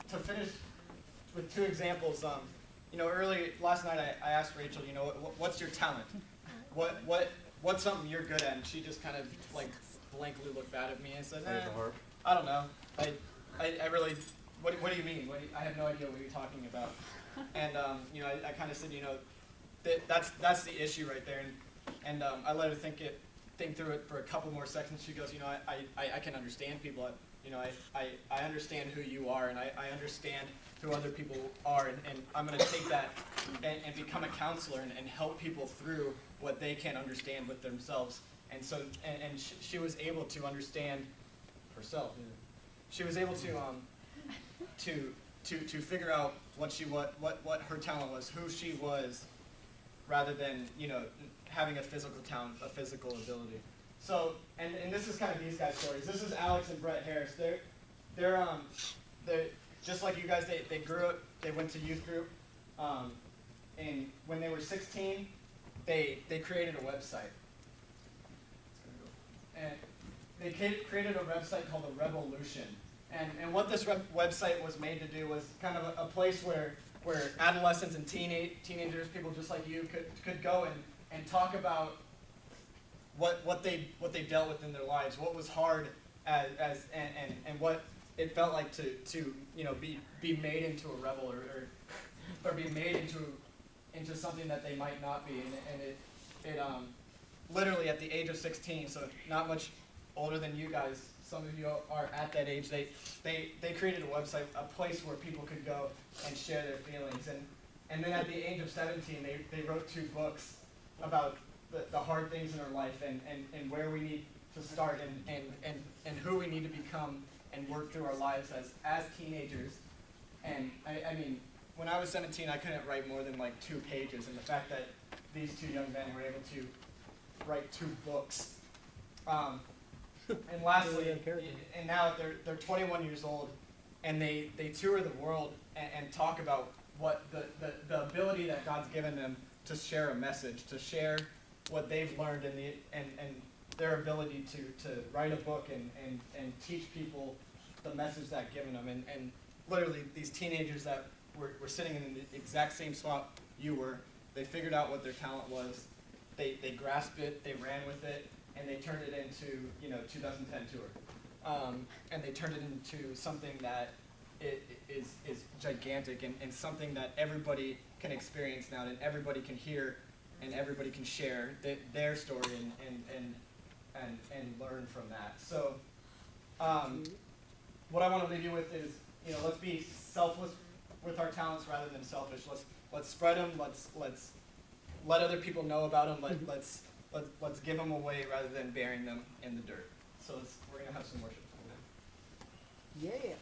to finish with two examples, early last night I asked Rachel, what's your talent? What's something you're good at? And she just kind of like blankly looked bad at me and said, I don't know. I really, what do you mean? I have no idea what you're talking about. And I kind of said, that's the issue right there. And I let her think through it for a couple more seconds. She goes, I can understand people. I understand who you are, and I understand who other people are, and I'm going to take that and become a counselor and help people through what they can't understand with themselves. And so, she was able to understand herself. She was able to figure out what her talent was, who she was, rather than having a physical talent, a physical ability. So, and this is kind of these guys' stories. This is Alex and Brett Harris. They're just like you guys. They grew up. They went to youth group, and when they were 16, they created a website. And they created a website called The Revolution. And what this website was made to do was kind of a place where adolescents and teenagers, people just like you, could go and talk about what they dealt with in their lives, what was hard and what it felt like to be made into a rebel or be made into something that they might not be. And it literally at the age of 16, so not much older than you guys, some of you are at that age, they created a website, a place where people could go and share their feelings. And then at the age of 17, they wrote 2 books about the hard things in our life and where we need to start and who we need to become and work through our lives as teenagers. And I mean, when I was 17, I couldn't write more than like 2 pages, and the fact that these 2 young men were able to write 2 books. And lastly, and now they're 21 years old, and they tour the world and talk about what the ability that God's given them to share a message, to share what they've learned and their ability to write a book and teach people the message that given them. And literally these teenagers that were sitting in the exact same spot you were, they figured out what their talent was, they grasped it, they ran with it, and they turned it into 2010 tour. And they turned it into something that is gigantic and something that everybody can experience now, and everybody can hear, and everybody can share their story and learn from that. So what I want to leave you with is, let's be selfless with our talents rather than selfish. Let's spread them. Let's let other people know about them. Let's give them away rather than burying them in the dirt. So we're going to have some worship. Yeah.